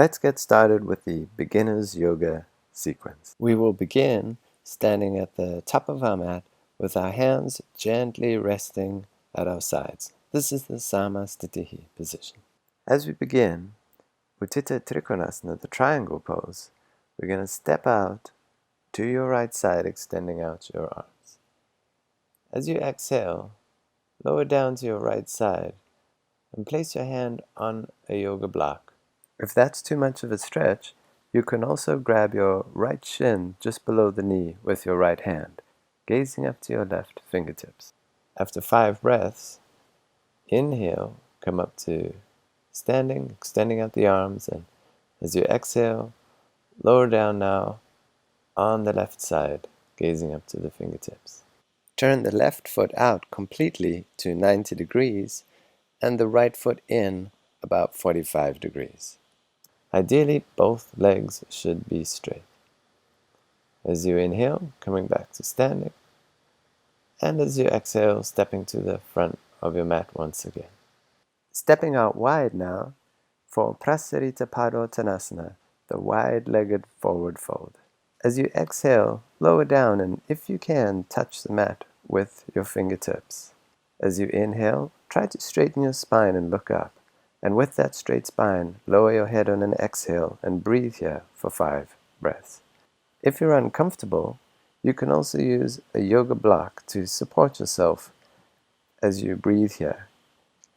Let's get started with the beginner's yoga sequence. We will begin standing at the top of our mat with our hands gently resting at our sides. This is the Samasthiti position. As we begin, Utthita Trikonasana, the triangle pose, we're going to step out to your right side, extending out your arms. As you exhale, lower down to your right side and place your hand on a yoga block. If that's too much of a stretch, you can also grab your right shin just below the knee with your right hand, gazing up to your left fingertips. After 5 breaths, inhale, come up to standing, extending out the arms, and as you exhale, lower down now on the left side, gazing up to the fingertips. Turn the left foot out completely to 90 degrees and the right foot in about 45 degrees. Ideally, both legs should be straight. As you inhale, coming back to standing, and as you exhale, stepping to the front of your mat once again. Stepping out wide now for Prasarita Padottanasana, the wide-legged forward fold. As you exhale, lower down and, if you can, touch the mat with your fingertips. As you inhale, try to straighten your spine and look up. And with that straight spine, lower your head on an exhale and breathe here for 5 breaths. If you're uncomfortable, you can also use a yoga block to support yourself as you breathe here.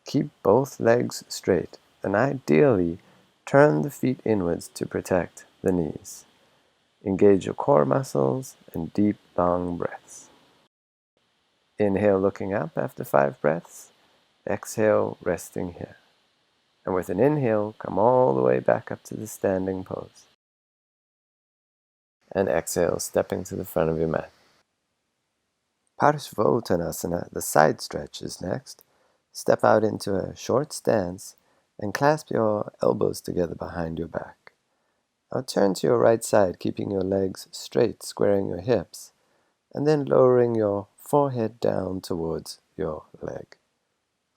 Keep both legs straight and ideally turn the feet inwards to protect the knees. Engage your core muscles and deep, long breaths. Inhale, looking up after 5 breaths. Exhale, resting here. And with an inhale, come all the way back up to the standing pose. And exhale, stepping to the front of your mat. Parshvottanasana, the side stretch, is next. Step out into a short stance and clasp your elbows together behind your back. Now turn to your right side, keeping your legs straight, squaring your hips, and then lowering your forehead down towards your leg.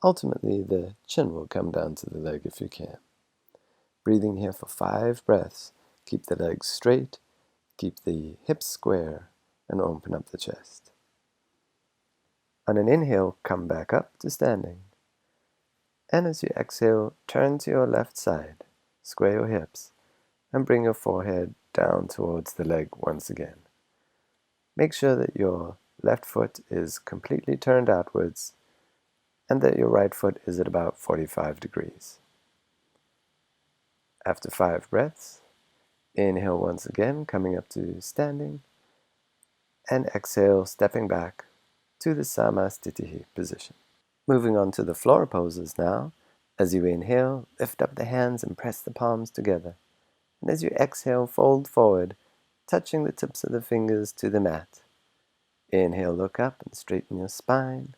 Ultimately, the chin will come down to the leg if you can. Breathing here for 5 breaths. Keep the legs straight, keep the hips square, and open up the chest. On an inhale, come back up to standing. And as you exhale, turn to your left side, square your hips, and bring your forehead down towards the leg once again. Make sure that your left foot is completely turned outwards and that your right foot is at about 45 degrees. After 5 breaths, inhale once again, coming up to standing, and exhale, stepping back to the Samasthiti position. Moving on to the floor poses now. As you inhale, lift up the hands and press the palms together. And as you exhale, fold forward, touching the tips of the fingers to the mat. Inhale, look up and straighten your spine.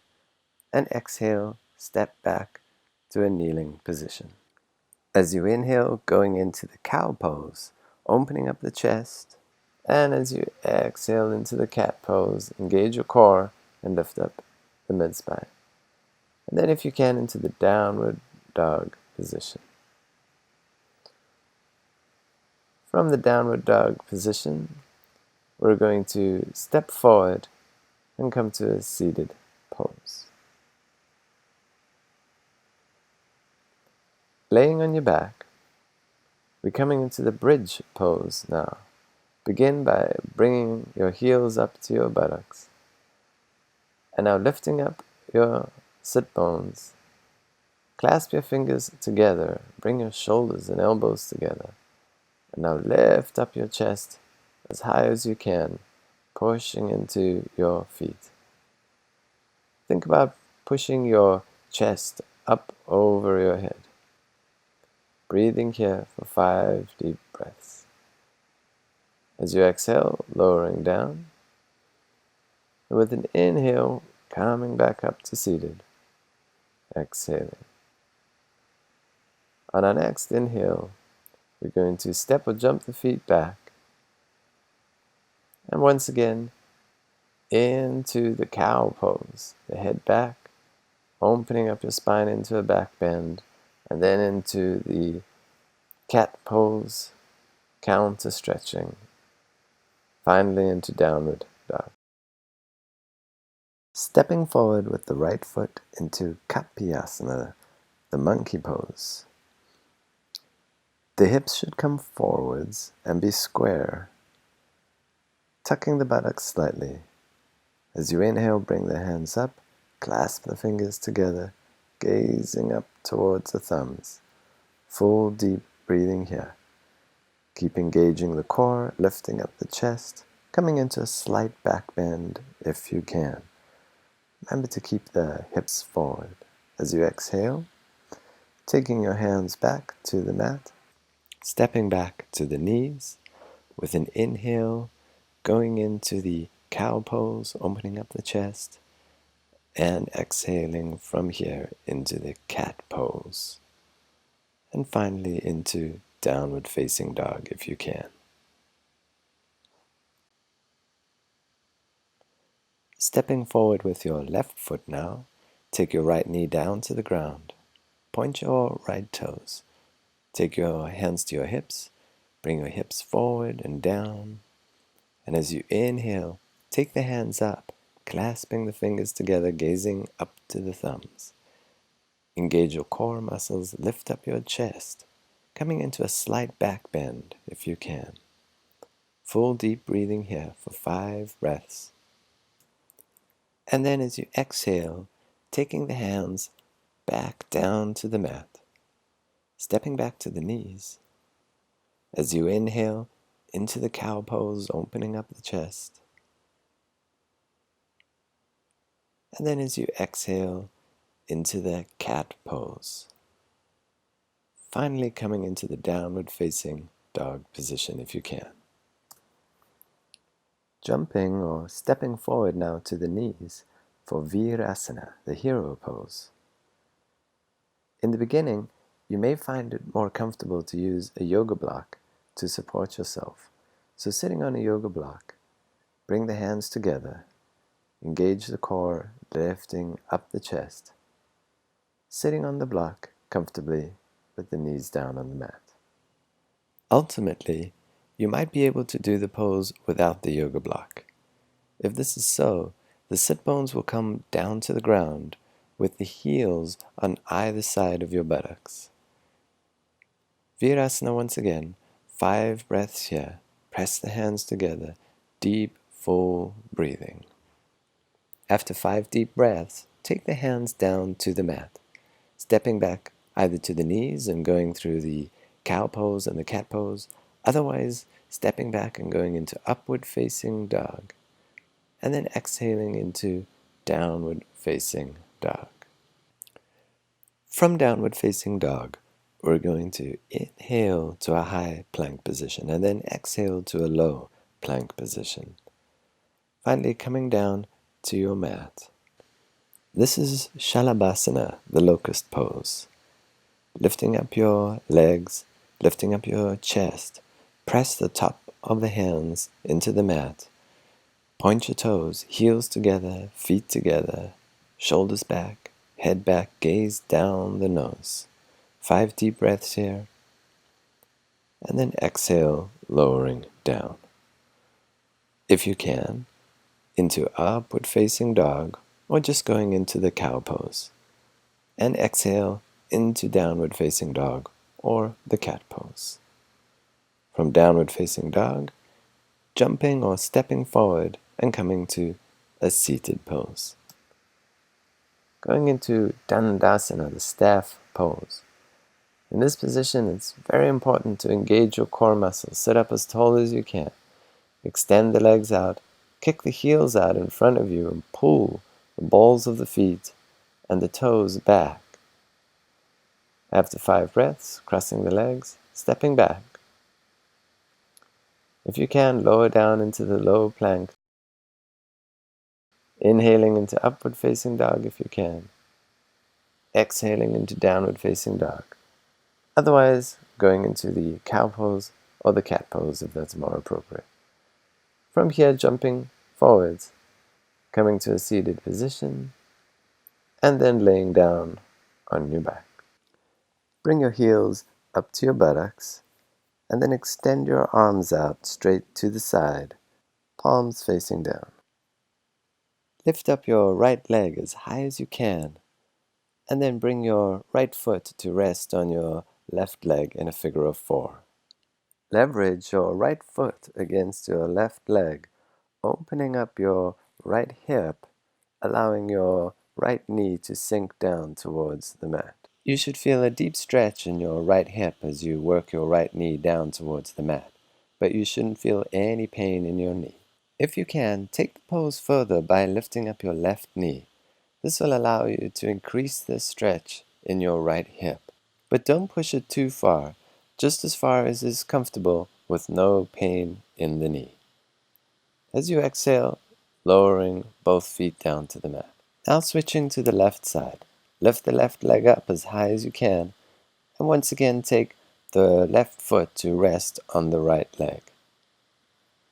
And exhale, step back to a kneeling position. As you inhale, going into the cow pose, opening up the chest. And as you exhale into the cat pose, engage your core and lift up the mid-spine. And then if you can, into the downward dog position. From the downward dog position, we're going to step forward and come to a seated pose. Laying on your back, we're coming into the bridge pose now. Begin by bringing your heels up to your buttocks. And now lifting up your sit bones. Clasp your fingers together. Bring your shoulders and elbows together. And now lift up your chest as high as you can, pushing into your feet. Think about pushing your chest up over your head. Breathing here for 5 deep breaths. As you exhale, lowering down. And with an inhale, coming back up to seated. Exhaling. On our next inhale, we're going to step or jump the feet back. And once again, into the cow pose. The head back, opening up your spine into a back bend, and then into the cat pose, counter stretching, finally into downward dog. Stepping forward with the right foot into Kapiyasana, the monkey pose. The hips should come forwards and be square, tucking the buttocks slightly. As you inhale, bring the hands up, clasp the fingers together, gazing up towards the thumbs. Full deep breathing here. Keep engaging the core, lifting up the chest, coming into a slight back bend if you can. Remember to keep the hips forward. As you exhale, taking your hands back to the mat, stepping back to the knees with an inhale, going into the cow pose, opening up the chest, and exhaling from here into the cat pose. And finally into downward facing dog if you can. Stepping forward with your left foot now, take your right knee down to the ground. Point your right toes. Take your hands to your hips. Bring your hips forward and down. And as you inhale, take the hands up, clasping the fingers together, gazing up to the thumbs. Engage your core muscles, lift up your chest, coming into a slight back bend if you can. Full deep breathing here for 5 breaths. And then as you exhale, taking the hands back down to the mat, stepping back to the knees. As you inhale into the cow pose, opening up the chest. And then as you exhale into the cat pose. Finally coming into the downward facing dog position if you can. Jumping or stepping forward now to the knees for Virasana, the hero pose. In the beginning, you may find it more comfortable to use a yoga block to support yourself. So sitting on a yoga block, bring the hands together, engage the core, lifting up the chest. Sitting on the block comfortably with the knees down on the mat. Ultimately, you might be able to do the pose without the yoga block. If this is so, the sit bones will come down to the ground with the heels on either side of your buttocks. Virasana once again, 5 breaths here. Press the hands together, deep, full breathing. After 5 deep breaths, take the hands down to the mat, stepping back either to the knees and going through the cow pose and the cat pose, otherwise stepping back and going into upward facing dog, and then exhaling into downward facing dog. From downward facing dog, we're going to inhale to a high plank position and then exhale to a low plank position. Finally coming down to your mat. This is Shalabhasana, the locust pose. Lifting up your legs, lifting up your chest. Press the top of the hands into the mat. Point your toes, heels together, feet together, shoulders back, head back, gaze down the nose. 5 deep breaths here. And then exhale, lowering down. If you can, into upward facing dog, or just going into the cow pose. And exhale into downward facing dog, or the cat pose. From downward facing dog, jumping or stepping forward and coming to a seated pose. Going into Dandasana, the staff pose. In this position, it's very important to engage your core muscles. Sit up as tall as you can. Extend the legs out. Kick the heels out in front of you and pull the balls of the feet and the toes back. After 5 breaths, crossing the legs, stepping back. If you can, lower down into the low plank. Inhaling into upward facing dog if you can. Exhaling into downward facing dog. Otherwise, going into the cow pose or the cat pose if that's more appropriate. From here, jumping forwards, coming to a seated position, and then laying down on your back. Bring your heels up to your buttocks, and then extend your arms out straight to the side, palms facing down. Lift up your right leg as high as you can, and then bring your right foot to rest on your left leg in a figure of 4. Leverage your right foot against your left leg, opening up your right hip, allowing your right knee to sink down towards the mat. You should feel a deep stretch in your right hip as you work your right knee down towards the mat, but you shouldn't feel any pain in your knee. If you can, take the pose further by lifting up your left knee. This will allow you to increase the stretch in your right hip. But don't push it too far, just as far as is comfortable with no pain in the knee. As you exhale, lowering both feet down to the mat. Now switching to the left side. Lift the left leg up as high as you can, and once again take the left foot to rest on the right leg.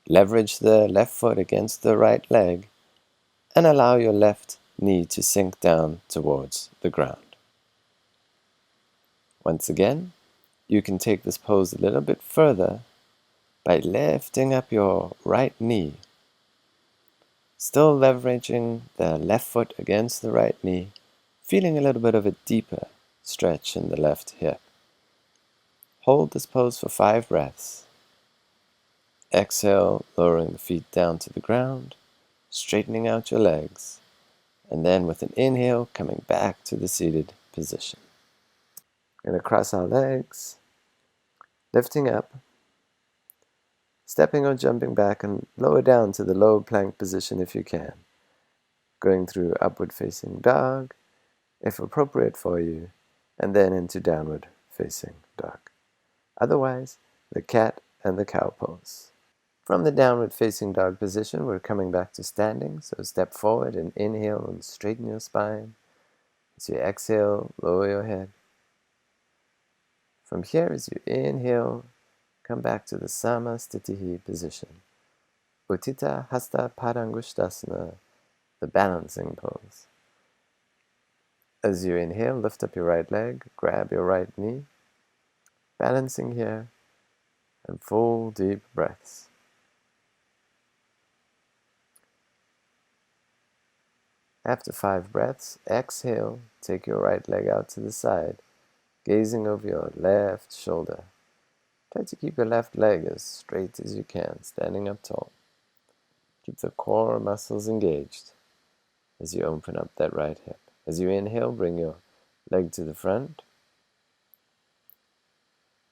Leverage the left foot against the right leg, and allow your left knee to sink down towards the ground. Once again, you can take this pose a little bit further by lifting up your right knee, still leveraging the left foot against the right knee, feeling a little bit of a deeper stretch in the left hip. Hold this pose for 5 breaths. Exhale, lowering the feet down to the ground, straightening out your legs, and then with an inhale, coming back to the seated position. We're going to cross our legs, lifting up, stepping or jumping back and lower down to the low plank position if you can. Going through upward facing dog, if appropriate for you, and then into downward facing dog. Otherwise, the cat and the cow pose. From the downward facing dog position, we're coming back to standing, so step forward and inhale and straighten your spine. As you exhale, lower your head. From here, as you inhale, come back to the Samastitihi position. Uttita Hasta Padangusthasana, the balancing pose. As you inhale, lift up your right leg, grab your right knee, balancing here, and full deep breaths. After 5 breaths, exhale, take your right leg out to the side, gazing over your left shoulder. Try to keep your left leg as straight as you can, standing up tall. Keep the core muscles engaged as you open up that right hip. As you inhale, bring your leg to the front.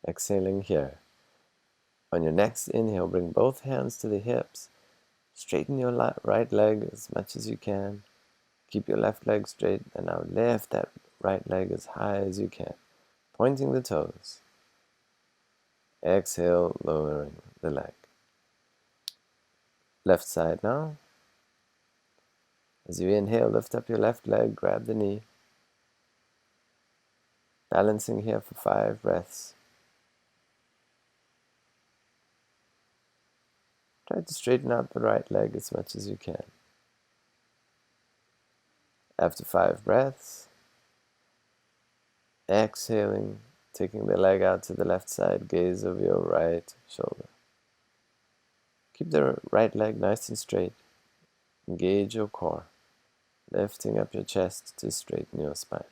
Exhaling here. On your next inhale, bring both hands to the hips. Straighten your right leg as much as you can. Keep your left leg straight, and now lift that right leg as high as you can, pointing the toes. Exhale, lowering the leg. Left side now. As you inhale, lift up your left leg, grab the knee. Balancing here for 5 breaths. Try to straighten out the right leg as much as you can. After 5 breaths, exhaling, taking the leg out to the left side, gaze over your right shoulder. Keep the right leg nice and straight. Engage your core, lifting up your chest to straighten your spine.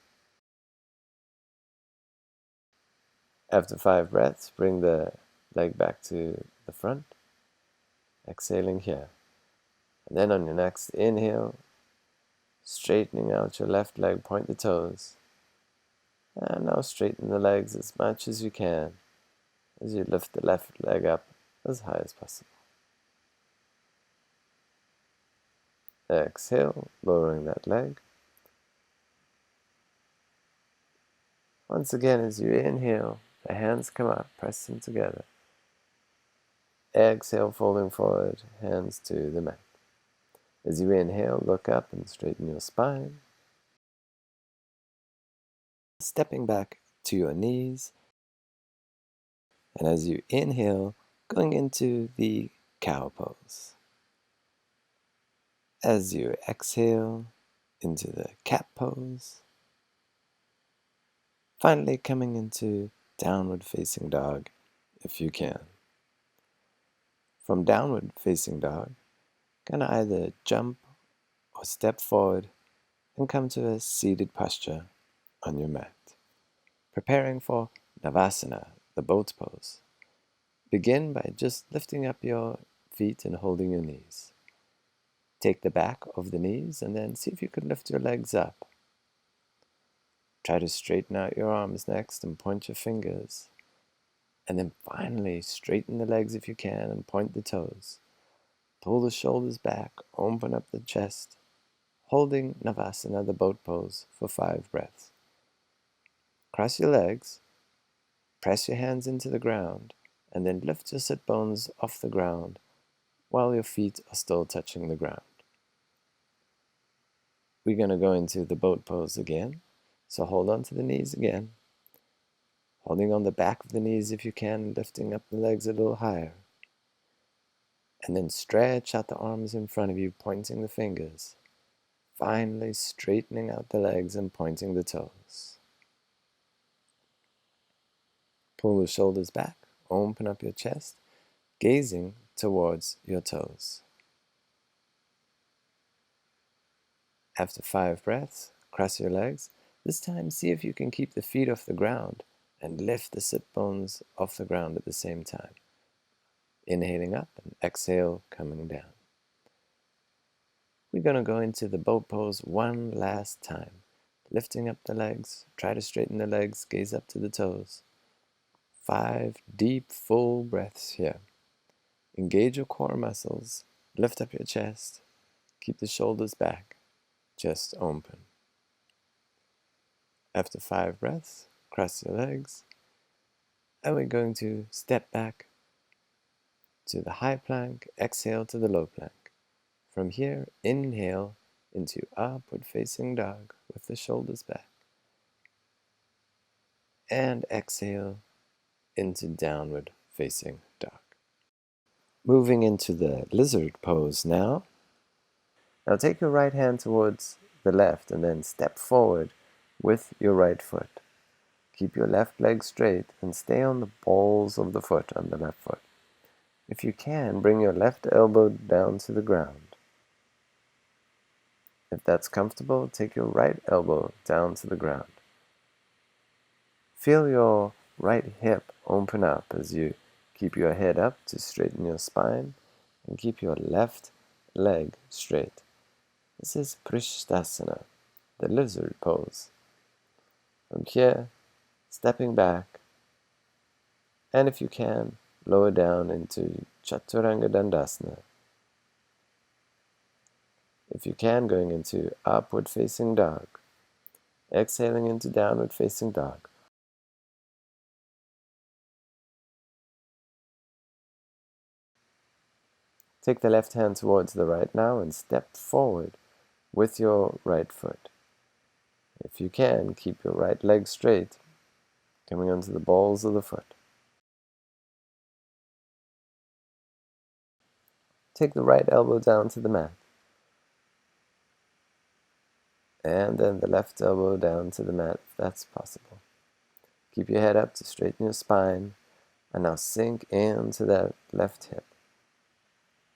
After 5 breaths, bring the leg back to the front. Exhaling here. And then on your next inhale, straightening out your left leg, point the toes. And now straighten the legs as much as you can as you lift the left leg up as high as possible. Exhale, lowering that leg. Once again, as you inhale, the hands come up, press them together. Exhale, folding forward, hands to the mat. As you inhale, look up and straighten your spine. Stepping back to your knees. And as you inhale, going into the cow pose. As you exhale, into the cat pose. Finally coming into downward facing dog if you can. From downward facing dog, gonna either jump or step forward and come to a seated posture on your mat. Preparing for Navasana, the boat pose. Begin by just lifting up your feet and holding your knees. Take the back of the knees and then see if you can lift your legs up. Try to straighten out your arms next and point your fingers. And then finally straighten the legs if you can and point the toes. Pull the shoulders back, open up the chest, holding Navasana, the boat pose, for 5 breaths. Cross your legs, press your hands into the ground, and then lift your sit bones off the ground while your feet are still touching the ground. We're going to go into the boat pose again. So hold on to the knees again, holding on the back of the knees if you can, lifting up the legs a little higher. And then stretch out the arms in front of you, pointing the fingers. Finally straightening out the legs and pointing the toes. Pull the shoulders back, open up your chest, gazing towards your toes. After 5 breaths, cross your legs. This time, see if you can keep the feet off the ground and lift the sit bones off the ground at the same time. Inhaling up and exhale, coming down. We're going to go into the boat pose one last time. Lifting up the legs, try to straighten the legs, gaze up to the toes. 5 deep, full breaths here. Engage your core muscles, lift up your chest, keep the shoulders back, chest open. After 5 breaths, cross your legs, and we're going to step back to the high plank, exhale to the low plank. From here, inhale into upward facing dog with the shoulders back, and exhale into downward facing dog. Moving into the lizard pose now. Now take your right hand towards the left and then step forward with your right foot. Keep your left leg straight and stay on the balls of the foot on the left foot. If you can, bring your left elbow down to the ground. If that's comfortable, take your right elbow down to the ground. Feel your right hip open up as you keep your head up to straighten your spine and keep your left leg straight. This is Prishtasana, the lizard pose. From here, stepping back, and if you can, lower down into Chaturanga Dandasana. If you can, going into upward facing dog. Exhaling into downward facing dog. Take the left hand towards the right now and step forward with your right foot. If you can, keep your right leg straight, coming onto the balls of the foot. Take the right elbow down to the mat. And then the left elbow down to the mat if that's possible. Keep your head up to straighten your spine, and now sink into that left hip.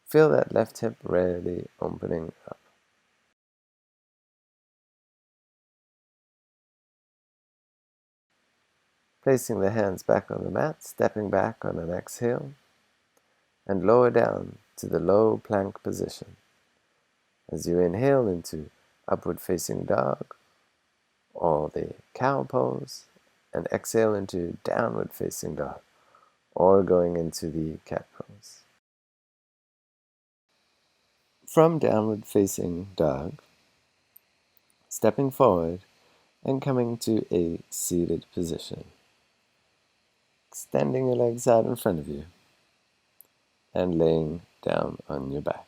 Feel that left hip really opening up. Placing the hands back on the mat, stepping back on an exhale, and lower down to the low plank position. As you inhale into upward facing dog, or the cow pose, and exhale into downward facing dog, or going into the cat pose. From downward facing dog, stepping forward and coming to a seated position. Extending your legs out in front of you and laying down on your back.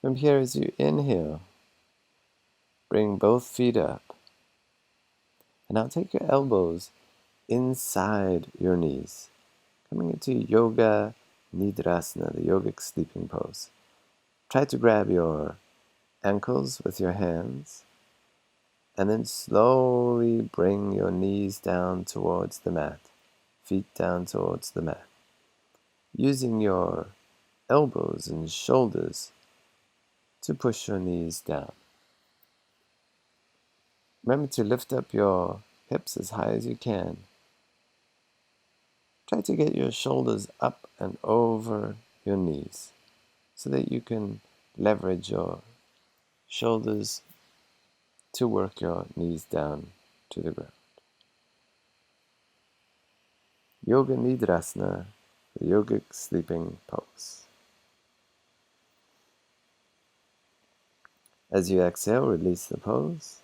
From here, as you inhale, bring both feet up. And now take your elbows inside your knees, coming into Yoga Nidrasana, the yogic sleeping pose. Try to grab your ankles with your hands And then slowly bring your knees down towards the mat, feet down towards the mat, using your elbows and shoulders to push your knees down. Remember to lift up your hips as high as you can. Try to get your shoulders up and over your knees so that you can leverage your shoulders to work your knees down to the ground. Yoga Nidrasana, the yogic sleeping pose. As you exhale, release the pose.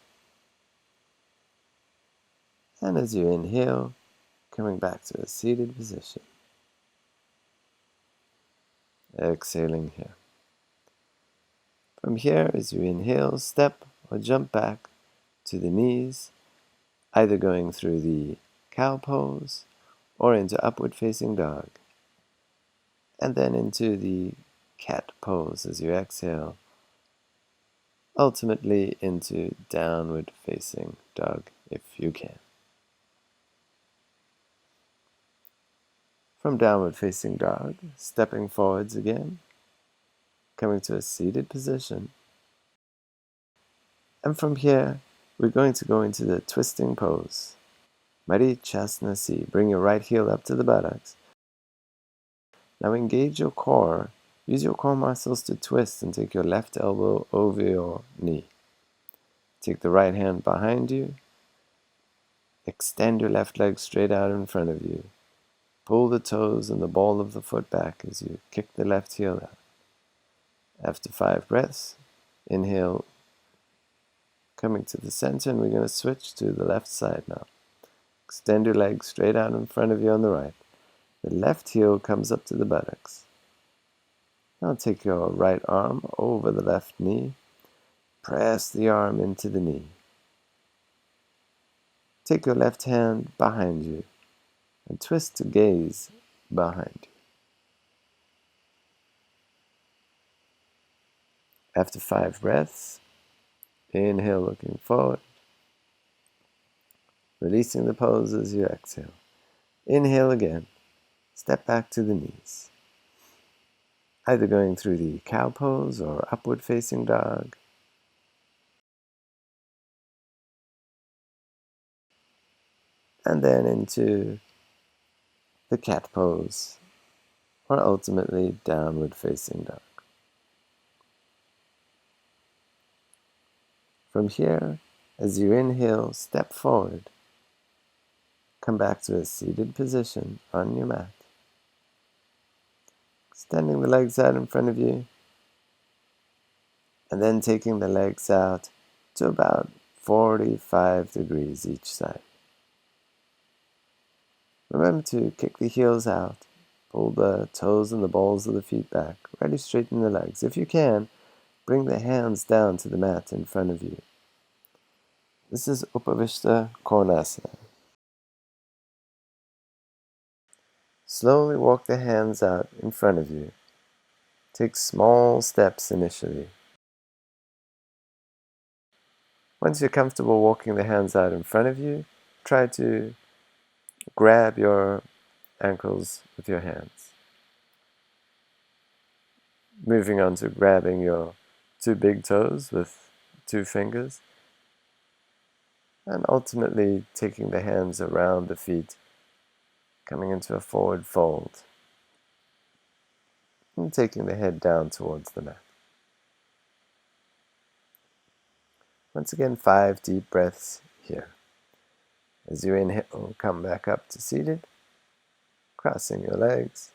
And as you inhale, coming back to a seated position. Exhaling here. From here, as you inhale, step or jump back to the knees, either going through the cow pose or into upward facing dog, and then into the cat pose as you exhale, ultimately into downward facing dog if you can. From downward facing dog, stepping forwards again, coming to a seated position. And from here, we're going to go into the twisting pose. Marichasnasi. Bring your right heel up to the buttocks. Now engage your core. Use your core muscles to twist and take your left elbow over your knee. Take the right hand behind you. Extend your left leg straight out in front of you. Pull the toes and the ball of the foot back as you kick the left heel out. After 5 breaths, inhale, coming to the center, and we're going to switch to the left side now. Extend your legs straight out in front of you on the right. The left heel comes up to the buttocks. Now take your right arm over the left knee. Press the arm into the knee. Take your left hand behind you and twist to gaze behind you. After 5 breaths, inhale looking forward, releasing the pose as you exhale. Inhale again, step back to the knees. Either going through the cow pose or upward facing dog. And then into the cat pose, or ultimately downward facing dog. From here, as you inhale, step forward. Come back to a seated position on your mat. Extending the legs out in front of you, and then taking the legs out to about 45 degrees each side. Remember to kick the heels out, pull the toes and the balls of the feet back, ready to straighten the legs. If you can, bring the hands down to the mat in front of you. This is Upavishta Konasana. Slowly walk the hands out in front of you. Take small steps initially. Once you're comfortable walking the hands out in front of you, try to grab your ankles with your hands. Moving on to grabbing your 2 big toes with 2 fingers. And ultimately taking the hands around the feet, coming into a forward fold. And taking the head down towards the mat. Once again, 5 deep breaths here. As you inhale, come back up to seated, crossing your legs,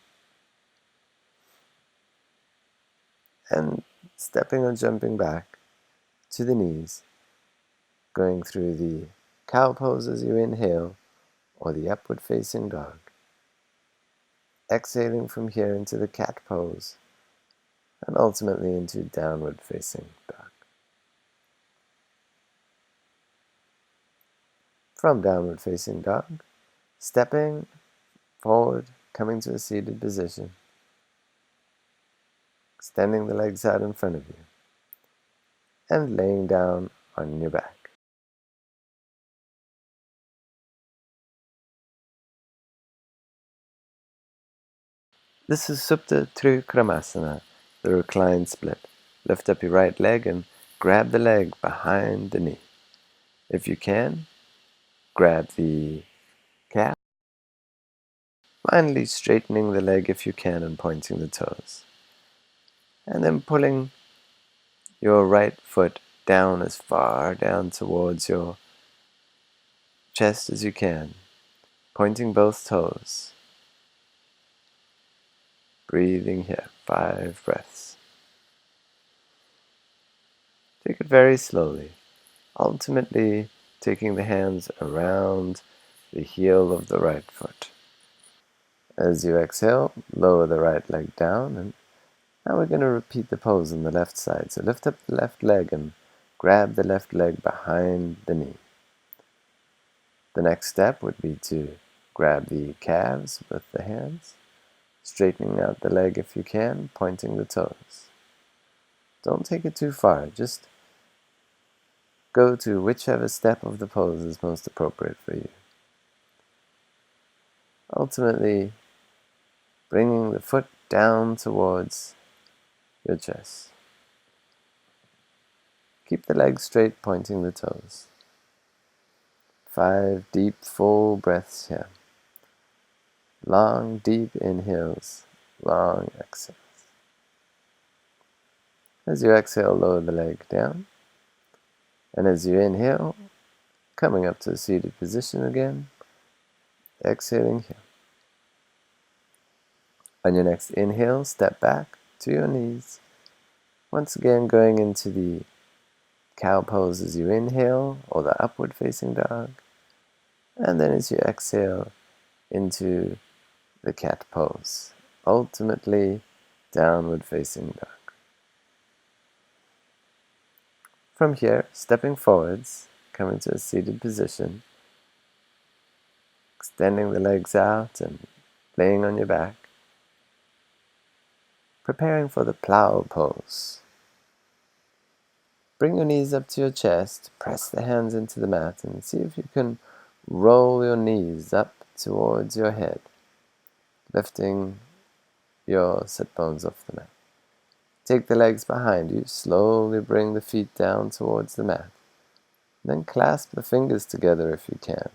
and stepping or jumping back to the knees, going through the cow pose as you inhale, or the upward facing dog. Exhaling from here into the cat pose, and ultimately into downward facing dog. From downward facing dog, stepping forward, coming to a seated position, extending the legs out in front of you, and laying down on your back. This is Supta Trikramasana, the reclined split. Lift up your right leg and grab the leg behind the knee. If you can, grab the calf, finally straightening the leg if you can and pointing the toes. And then pulling your right foot down as far down towards your chest as you can, pointing both toes. Breathing here, 5 breaths. Take it very slowly, ultimately taking the hands around the heel of the right foot. As you exhale, lower the right leg down, and now we're going to repeat the pose on the left side. So lift up the left leg and grab the left leg behind the knee. The next step would be to grab the calves with the hands, straightening out the leg if you can, pointing the toes. Don't take it too far, just go to whichever step of the pose is most appropriate for you. Ultimately, bringing the foot down towards your chest. Keep the legs straight, pointing the toes. 5 deep, full breaths here. Long, deep inhales, long exhales. As you exhale, lower the leg down. And as you inhale, coming up to a seated position again, exhaling here. On your next inhale, step back to your knees. Once again, going into the cow pose as you inhale, or the upward facing dog. And then as you exhale, into the cat pose. Ultimately, downward facing dog. From here, stepping forwards, coming to a seated position, extending the legs out and laying on your back, preparing for the plow pose. Bring your knees up to your chest, press the hands into the mat, and see if you can roll your knees up towards your head, lifting your sit bones off the mat. Take the legs behind you, slowly bring the feet down towards the mat. Then clasp the fingers together if you can.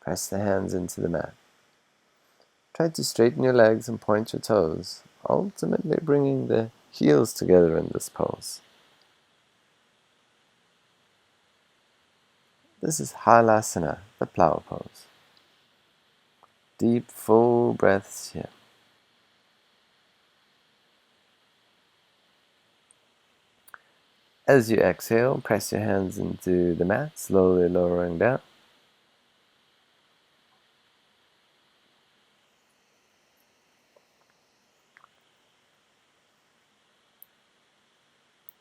Press the hands into the mat. Try to straighten your legs and point your toes, ultimately bringing the heels together in this pose. This is Halasana, the plow pose. Deep, full breaths here. As you exhale, press your hands into the mat, slowly lowering down.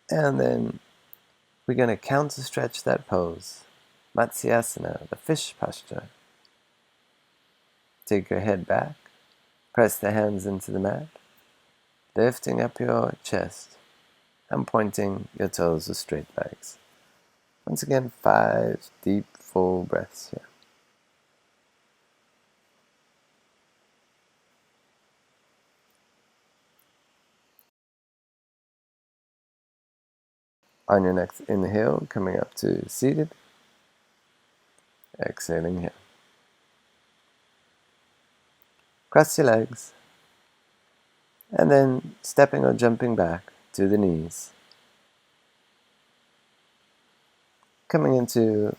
And then we're going to counter stretch that pose. Matsyasana, the fish posture. Take your head back, press the hands into the mat, lifting up your chest and pointing your toes with straight legs. Once again, 5 deep, full breaths here. On your next inhale, coming up to seated, exhaling here. Cross your legs, and then stepping or jumping back to the knees. Coming into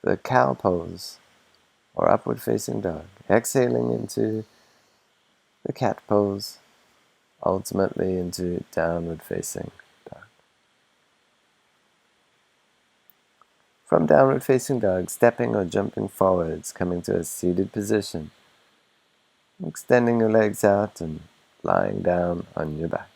the cow pose, or upward facing dog. Exhaling into the cat pose, ultimately into downward facing dog. From downward facing dog, stepping or jumping forwards, coming to a seated position. Extending your legs out and lying down on your back.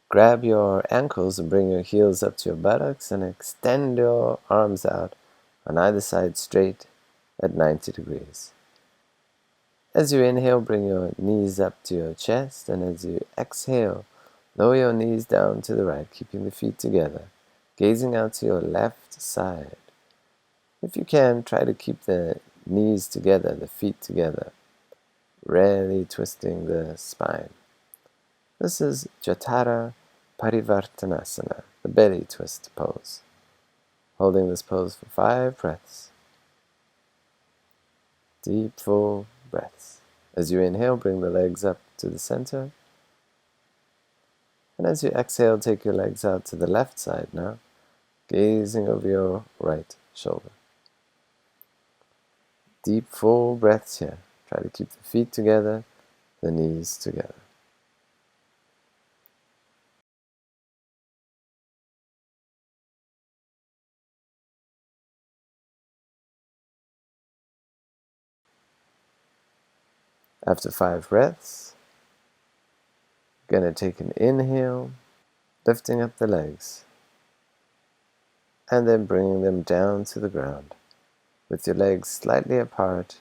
Grab your ankles and bring your heels up to your buttocks and extend your arms out on either side straight at 90 degrees. As you inhale, bring your knees up to your chest, and as you exhale, lower your knees down to the right, keeping the feet together, gazing out to your left side. If you can, try to keep the knees together, the feet together, rarely twisting the spine. This is Jatara Parivartanasana, the belly twist pose. Holding this pose for 5 breaths. Deep, full breaths. As you inhale, bring the legs up to the center. And as you exhale, take your legs out to the left side now, gazing over your right shoulder. Deep, full breaths here. Try to keep the feet together, the knees together. After 5 breaths, you're going to take an inhale, lifting up the legs, and then bringing them down to the ground with your legs slightly apart,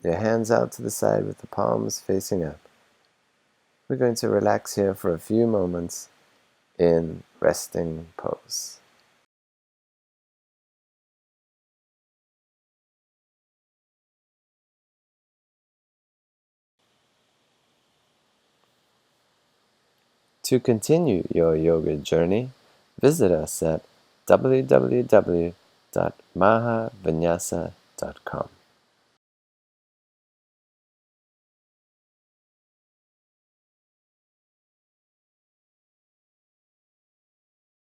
your hands out to the side with the palms facing up. We're going to relax here for a few moments in resting pose. To continue your yoga journey, visit us at www.mahavinyasa.com.